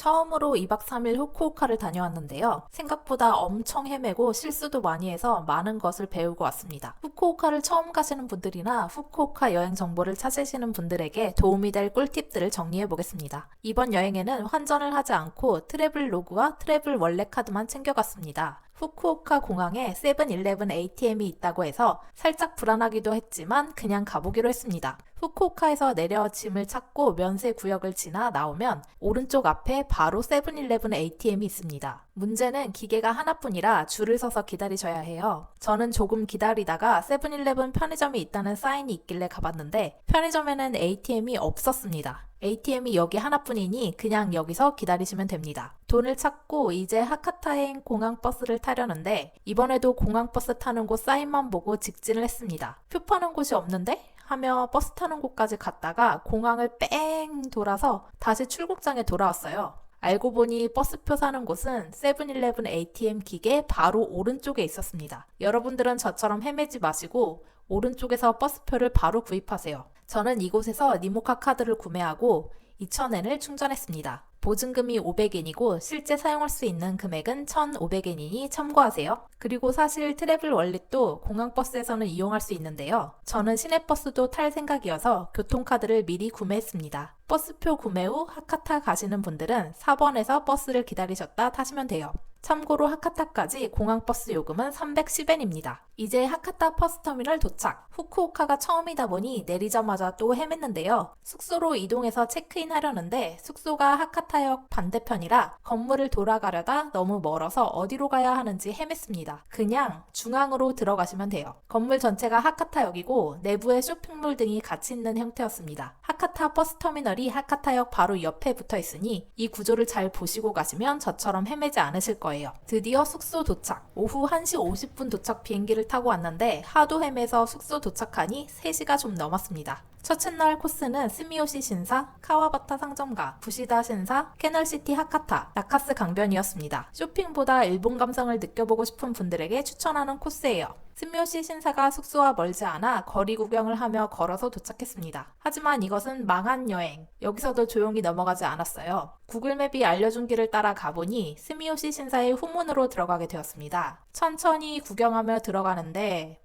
처음으로 2박 3일 후쿠오카를 다녀왔는데요. 생각보다 엄청 헤매고 실수도 많이 해서 많은 것을 배우고 왔습니다. 후쿠오카를 처음 가시는 분들이나 후쿠오카 여행 정보를 찾으시는 분들에게 도움이 될 꿀팁들을 정리해 보겠습니다. 이번 여행에는 환전을 하지 않고 트래블 로그와 트래블 원래 카드만 챙겨갔습니다. 후쿠오카 공항에 세븐일레븐 ATM이 있다고 해서 살짝 불안하기도 했지만 그냥 가보기로 했습니다. 후쿠오카에서 내려 짐을 찾고 면세 구역을 지나 나오면 오른쪽 앞에 바로 세븐일레븐 ATM이 있습니다. 문제는 기계가 하나뿐이라 줄을 서서 기다리셔야 해요. 저는 조금 기다리다가 세븐일레븐 편의점이 있다는 사인이 있길래 가봤는데 편의점에는 ATM이 없었습니다. ATM이 여기 하나뿐이니 그냥 여기서 기다리시면 됩니다. 돈을 찾고 이제 하카타행 공항버스를 타려는데 이번에도 공항버스 타는 곳 사인만 보고 직진을 했습니다. 표 파는 곳이 없는데? 하며 버스 타는 곳까지 갔다가 공항을 뺑 돌아서 다시 출국장에 돌아왔어요. 알고 보니 버스표 사는 곳은 세븐일레븐 ATM 기계 바로 오른쪽에 있었습니다. 여러분들은 저처럼 헤매지 마시고 오른쪽에서 버스표를 바로 구입하세요. 저는 이곳에서 니모카 카드를 구매하고 2,000엔을 충전했습니다. 보증금이 500엔이고 실제 사용할 수 있는 금액은 1,500엔이니 참고하세요. 그리고 사실 트래블 월릿도 공항버스에서는 이용할 수 있는데요. 저는 시내버스도 탈 생각이어서 교통카드를 미리 구매했습니다. 버스표 구매 후 하카타 가시는 분들은 4번에서 버스를 기다리셨다 타시면 돼요. 참고로 하카타까지 공항버스 요금은 310엔입니다. 이제 하카타 버스터미널 도착. 후쿠오카가 처음이다 보니 내리자마자 또 헤맸는데요. 숙소로 이동해서 체크인 하려는데 숙소가 하카타역 반대편이라 건물을 돌아가려다 너무 멀어서 어디로 가야 하는지 헤맸습니다. 그냥 중앙으로 들어가시면 돼요. 건물 전체가 하카타역이고 내부에 쇼핑몰 등이 같이 있는 형태였습니다. 하카타 버스터미널이 하카타역 바로 옆에 붙어 있으니 이 구조를 잘 보시고 가시면 저처럼 헤매지 않으실 거예요. 드디어 숙소 도착. 오후 1시 50분 도착 비행기를 타고 왔는데 하도 헤매서 숙소 도착하니 3시가 좀 넘었습니다. 첫날 코스는 스미요시 신사, 카와바타 상점가, 부시다 신사, 캐널시티 하카타, 나카스 강변이었습니다. 쇼핑보다 일본 감성을 느껴보고 싶은 분들에게 추천하는 코스예요. 스미요시 신사가 숙소와 멀지 않아 거리 구경을 하며 걸어서 도착했습니다. 하지만 이것은 망한 여행. 여기서도 조용히 넘어가지 않았어요. 구글맵이 알려준 길을 따라 가보니 스미요시 신사의 후문으로 들어가게 되었습니다. 천천히 구경하며 들어가는데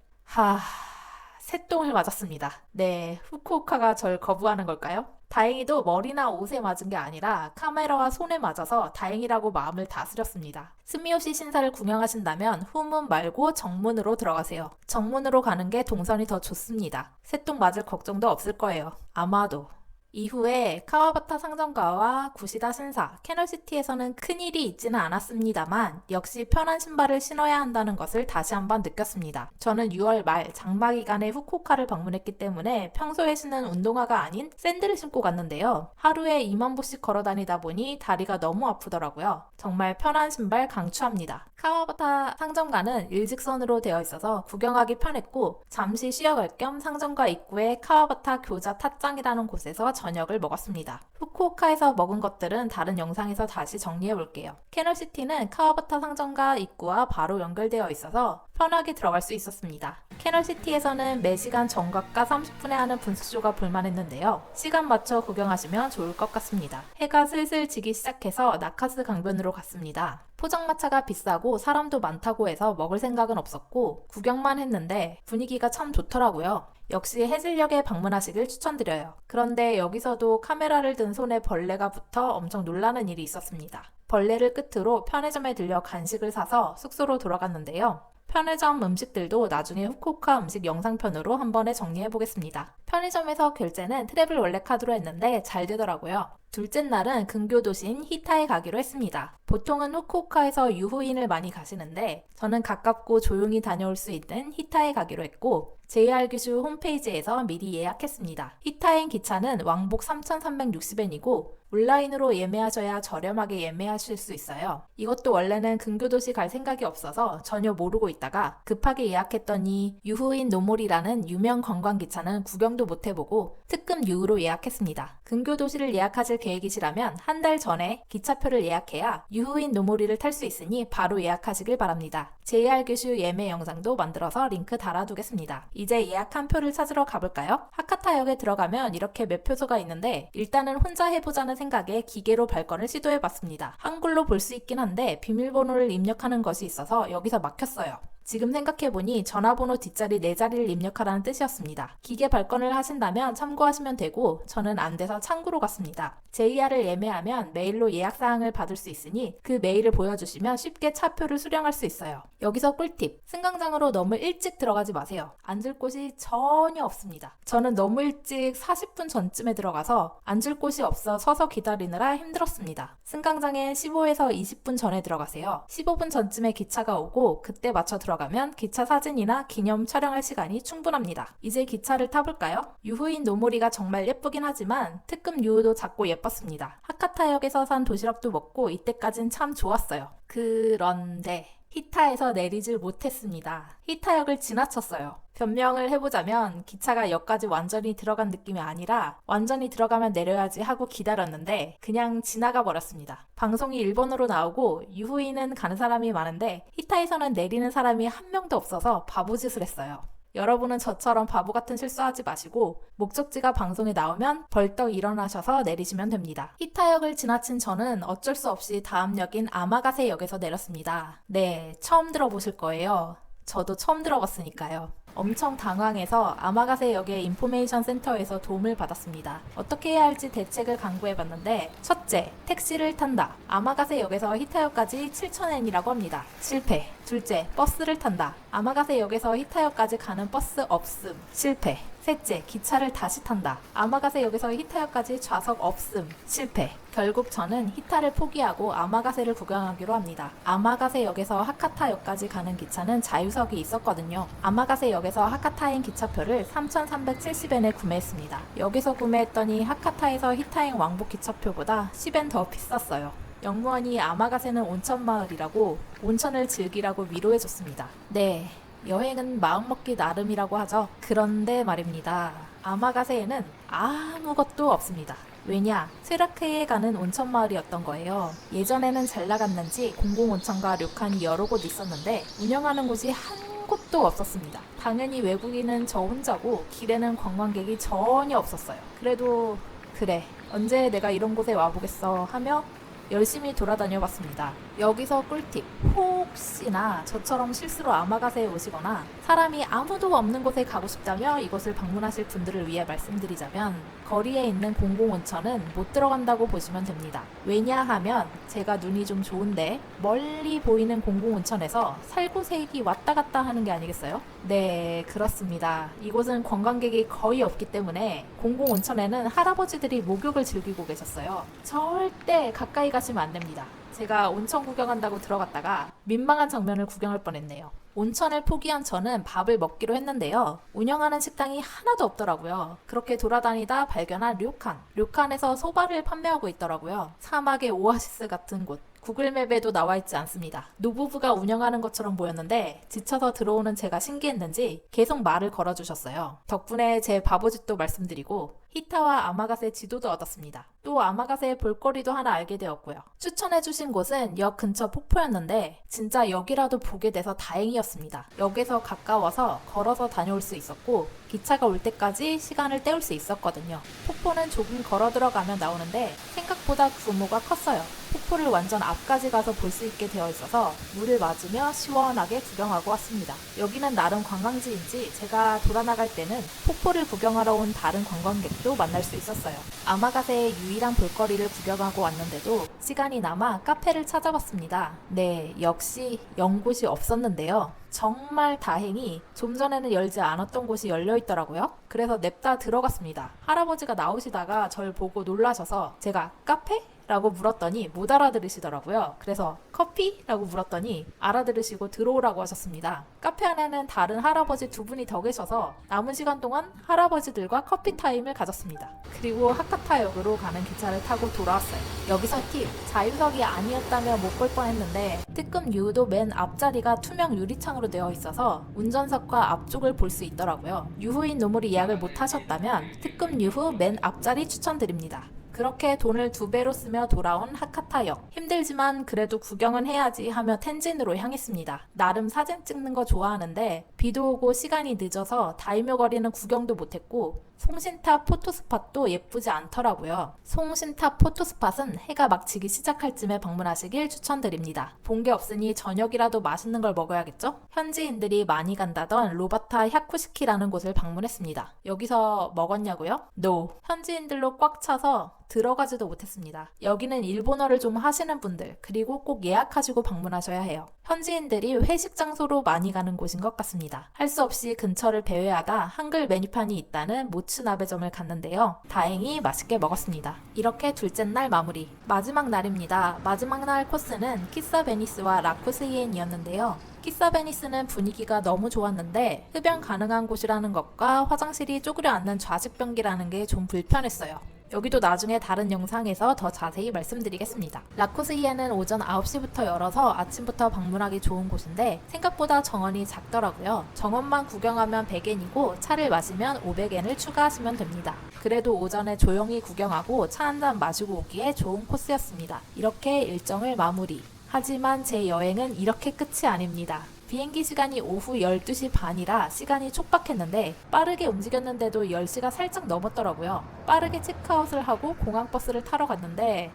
새똥을 맞았습니다. 네, 후쿠오카가 절 거부하는 걸까요? 다행히도 머리나 옷에 맞은 게 아니라 카메라와 손에 맞아서 다행이라고 마음을 다스렸습니다. 스미요시 신사를 구경하신다면 후문 말고 정문으로 들어가세요. 정문으로 가는 게 동선이 더 좋습니다. 새똥 맞을 걱정도 없을 거예요. 아마도. 이후에 카와바타 상점가와 구시다 신사, 캐널시티에서는 큰일이 있지는 않았습니다만 역시 편한 신발을 신어야 한다는 것을 다시 한번 느꼈습니다. 저는 6월 말 장마 기간에 후쿠오카를 방문했기 때문에 평소에 신는 운동화가 아닌 샌들을 신고 갔는데요. 하루에 2만 보씩 걸어 다니다 보니 다리가 너무 아프더라고요. 정말 편한 신발 강추합니다. 카와바타 상점가는 일직선으로 되어 있어서 구경하기 편했고 잠시 쉬어갈 겸 상점가 입구에 카와바타 교자 탓장이라는 곳에서 저녁을 먹었습니다. 후쿠오카에서 먹은 것들은 다른 영상에서 다시 정리해 볼게요. 캐널시티는 카와바타 상점가 입구와 바로 연결되어 있어서 편하게 들어갈 수 있었습니다. 캐널시티에서는 매시간 정각과 30분에 하는 분수쇼가 볼만했는데요. 시간 맞춰 구경하시면 좋을 것 같습니다. 해가 슬슬 지기 시작해서 나카스 강변으로 갔습니다. 포장마차가 비싸고 사람도 많다고 해서 먹을 생각은 없었고 구경만 했는데 분위기가 참 좋더라고요. 역시 해질녘에 방문하시길 추천드려요. 그런데 여기서도 카메라를 든 손에 벌레가 붙어 엄청 놀라는 일이 있었습니다. 벌레를 끝으로 편의점에 들려 간식을 사서 숙소로 돌아갔는데요. 편의점 음식들도 나중에 후쿠오카 음식 영상편으로 한 번에 정리해 보겠습니다. 편의점에서 결제는 트래블 원래 카드로 했는데 잘 되더라고요. 둘째 날은 근교 도시인 히타에 가기로 했습니다. 보통은 후쿠오카에서 유후인을 많이 가시는데 저는 가깝고 조용히 다녀올 수 있는 히타에 가기로 했고 JR 규슈 홈페이지에서 미리 예약했습니다. 히타행 기차는 왕복 3,360엔이고 온라인으로 예매하셔야 저렴하게 예매하실 수 있어요. 이것도 원래는 근교도시 갈 생각이 없어서 전혀 모르고 있다가 급하게 예약했더니 유후인 노모리라는 유명 관광기차는 구경도 못 해보고 특급 유후로 예약했습니다. 근교도시를 예약하실 계획이시라면 한 달 전에 기차표를 예약해야 유후인 노모리를 탈 수 있으니 바로 예약하시길 바랍니다. JR 규슈 예매 영상도 만들어서 링크 달아두겠습니다. 이제 예약한 표를 찾으러 가볼까요? 하카타역에 들어가면 이렇게 매표소가 있는데 일단은 혼자 해보자는 생각에 기계로 발권을 시도해봤습니다. 한글로 볼 수 있긴 한데 비밀번호를 입력하는 것이 있어서 여기서 막혔어요. 지금 생각해보니 전화번호 뒷자리 4자리를 입력하라는 뜻이었습니다. 기계 발권을 하신다면 참고하시면 되고 저는 안 돼서 창구로 갔습니다. JR을 예매하면 메일로 예약사항을 받을 수 있으니 그 메일을 보여주시면 쉽게 차표를 수령할 수 있어요. 여기서 꿀팁! 승강장으로 너무 일찍 들어가지 마세요. 앉을 곳이 전혀 없습니다. 저는 너무 일찍 40분 전쯤에 들어가서 앉을 곳이 없어 서서 기다리느라 힘들었습니다. 승강장에 15에서 20분 전에 들어가세요. 15분 전쯤에 기차가 오고 그때 맞춰 들어가면 기차 사진이나 기념 촬영할 시간이 충분합니다. 이제 기차를 타볼까요? 유후인 노모리가 정말 예쁘긴 하지만 특급 유후도 작고 예뻤습니다. 하카타역에서 산 도시락도 먹고 이때까진 참 좋았어요. 그런데 히타에서 내리질 못했습니다. 히타역을 지나쳤어요. 변명을 해보자면 기차가 역까지 완전히 들어간 느낌이 아니라 완전히 들어가면 내려야지 하고 기다렸는데 그냥 지나가 버렸습니다. 방송이 일본어로 나오고 유후인은 가는 사람이 많은데 히타에서는 내리는 사람이 한 명도 없어서 바보짓을 했어요. 여러분은 저처럼 바보 같은 실수하지 마시고 목적지가 방송에 나오면 벌떡 일어나셔서 내리시면 됩니다. 히타역을 지나친 저는 어쩔 수 없이 다음 역인 아마가세 역에서 내렸습니다. 네, 처음 들어보실 거예요. 저도 처음 들어봤으니까요. 엄청 당황해서 아마가세 역의 인포메이션 센터에서 도움을 받았습니다. 어떻게 해야 할지 대책을 강구해봤는데 첫째, 택시를 탄다. 아마가세 역에서 히타역까지 7,000엔이라고 합니다. 실패. 둘째, 버스를 탄다. 아마가세 역에서 히타역까지 가는 버스 없음. 실패. 셋째, 기차를 다시 탄다. 아마가세 역에서 히타역까지 좌석 없음. 실패. 결국 저는 히타를 포기하고 아마가세를 구경하기로 합니다. 아마가세 역에서 하카타역까지 가는 기차는 자유석이 있었거든요. 아마가세 역에서 하카타행 기차표를 3,370엔에 구매했습니다. 여기서 구매했더니 하카타에서 히타행 왕복 기차표보다 10엔 더 비쌌어요. 영무원이 아마가세는 온천마을이라고 온천을 즐기라고 위로해줬습니다. 네, 여행은 마음먹기 나름이라고 하죠. 그런데 말입니다. 아마가세에는 아무것도 없습니다. 왜냐? 쇠라크에 가는 온천마을이었던 거예요. 예전에는 잘 나갔는지 공공온천과 료칸이 여러 곳 있었는데 운영하는 곳이 한 곳도 없었습니다. 당연히 외국인은 저 혼자고 길에는 관광객이 전혀 없었어요. 그래도 그래, 언제 내가 이런 곳에 와보겠어 하며 열심히 돌아다녀 봤습니다. 여기서 꿀팁. 혹시나 저처럼 실수로 아마가세에 오시거나 사람이 아무도 없는 곳에 가고 싶다며 이곳을 방문하실 분들을 위해 말씀드리자면 거리에 있는 공공온천은 못 들어간다고 보시면 됩니다. 왜냐하면 제가 눈이 좀 좋은데 멀리 보이는 공공온천에서 살구색이 왔다 갔다 하는 게 아니겠어요? 네, 그렇습니다. 이곳은 관광객이 거의 없기 때문에 공공온천에는 할아버지들이 목욕을 즐기고 계셨어요. 절대 가까이 가시면 안 됩니다. 제가 온천 구경한다고 들어갔다가 민망한 장면을 구경할 뻔했네요. 온천을 포기한 저는 밥을 먹기로 했는데요. 운영하는 식당이 하나도 없더라고요. 그렇게 돌아다니다 발견한 료칸. 료칸에서 소바를 판매하고 있더라고요. 사막의 오아시스 같은 곳. 구글맵에도 나와 있지 않습니다. 노부부가 운영하는 것처럼 보였는데 지쳐서 들어오는 제가 신기했는지 계속 말을 걸어주셨어요. 덕분에 제 바보짓도 말씀드리고 히타와 아마가세 지도도 얻었습니다. 또 아마가세의 볼거리도 하나 알게 되었고요. 추천해주신 곳은 역 근처 폭포였는데 진짜 여기라도 보게 돼서 다행이었습니다. 역에서 가까워서 걸어서 다녀올 수 있었고 기차가 올 때까지 시간을 때울 수 있었거든요. 폭포는 조금 걸어 들어가면 나오는데 생각보다 규모가 컸어요. 폭포를 완전 앞까지 가서 볼 수 있게 되어 있어서 물을 맞으며 시원하게 구경하고 왔습니다. 여기는 나름 관광지인지 제가 돌아나갈 때는 폭포를 구경하러 온 다른 관광객도 만날 수 있었어요. 아마가세의 유일한 볼거리를 구경하고 왔는데도 시간이 남아 카페를 찾아봤습니다. 네, 역시 연곳이 없었는데요. 정말 다행히 좀 전에는 열지 않았던 곳이 열려 있더라고요. 그래서 냅다 들어갔습니다. 할아버지가 나오시다가 절 보고 놀라셔서 제가 카페? 라고 물었더니 못 알아들으시더라고요. 그래서 커피? 라고 물었더니 알아들으시고 들어오라고 하셨습니다. 카페 안에는 다른 할아버지 2분이 더 계셔서 남은 시간 동안 할아버지들과 커피 타임을 가졌습니다. 그리고 하카타역으로 가는 기차를 타고 돌아왔어요. 여기서 팁! 자유석이 아니었다며 못 볼 뻔했는데 특급 유도 맨 앞자리가 투명 유리창으로 되어 있어서 운전석과 앞쪽을 볼 수 있더라고요. 유후인 노모리 예약을 못 하셨다면 특급 유후 맨 앞자리 추천드립니다. 그렇게 돈을 2배로 쓰며 돌아온 하카타역. 힘들지만 그래도 구경은 해야지 하며 텐진으로 향했습니다. 나름 사진 찍는 거 좋아하는데 비도 오고 시간이 늦어서 다이묘 거리는 구경도 못했고 송신탑 포토스팟도 예쁘지 않더라고요. 송신탑 포토스팟은 해가 막 지기 시작할 쯤에 방문하시길 추천드립니다. 본 게 없으니 저녁이라도 맛있는 걸 먹어야겠죠? 현지인들이 많이 간다던 로바타 야쿠시키라는 곳을 방문했습니다. 여기서 먹었냐고요? No. 현지인들로 꽉 차서 들어가지도 못했습니다. 여기는 일본어를 좀 하시는 분들, 그리고 꼭 예약하시고 방문하셔야 해요. 현지인들이 회식 장소로 많이 가는 곳인 것 같습니다. 할 수 없이 근처를 배회하다 한글 메뉴판이 있다는 모츠나베점을 갔는데요. 다행히 맛있게 먹었습니다. 이렇게 둘째 날 마무리. 마지막 날입니다. 마지막 날 코스는 키사 베니스와 라쿠스이엔이었는데요. 키사 베니스는 분위기가 너무 좋았는데 흡연 가능한 곳이라는 것과 화장실이 쪼그려 앉는 좌식 변기라는 게 좀 불편했어요. 여기도 나중에 다른 영상에서 더 자세히 말씀드리겠습니다. 라쿠스이엔은 오전 9시부터 열어서 아침부터 방문하기 좋은 곳인데 생각보다 정원이 작더라고요. 정원만 구경하면 100엔이고 차를 마시면 500엔을 추가하시면 됩니다. 그래도 오전에 조용히 구경하고 차 한잔 마시고 오기에 좋은 코스였습니다. 이렇게 일정을 마무리. 하지만 제 여행은 이렇게 끝이 아닙니다. 비행기 시간이 오후 12시 반이라 시간이 촉박했는데 빠르게 움직였는데도 10시가 살짝 넘었더라고요. 빠르게 체크아웃을 하고 공항버스를 타러 갔는데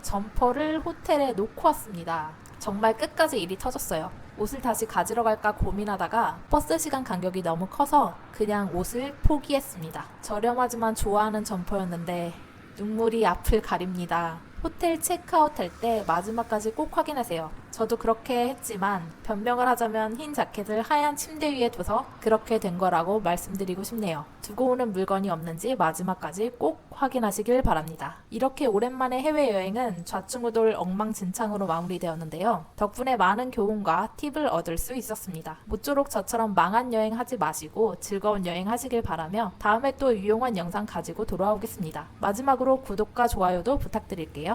점퍼를 호텔에 놓고 왔습니다. 정말 끝까지 일이 터졌어요. 옷을 다시 가지러 갈까 고민하다가 버스 시간 간격이 너무 커서 그냥 옷을 포기했습니다. 저렴하지만 좋아하는 점퍼였는데 눈물이 앞을 가립니다. 호텔 체크아웃 할 때 마지막까지 꼭 확인하세요. 저도 그렇게 했지만 변명을 하자면 흰 자켓을 하얀 침대 위에 둬서 그렇게 된 거라고 말씀드리고 싶네요. 두고 오는 물건이 없는지 마지막까지 꼭 확인하시길 바랍니다. 이렇게 오랜만에 해외여행은 좌충우돌 엉망진창으로 마무리되었는데요. 덕분에 많은 교훈과 팁을 얻을 수 있었습니다. 모쪼록 저처럼 망한 여행 하지 마시고 즐거운 여행 하시길 바라며 다음에 또 유용한 영상 가지고 돌아오겠습니다. 마지막으로 구독과 좋아요도 부탁드릴게요.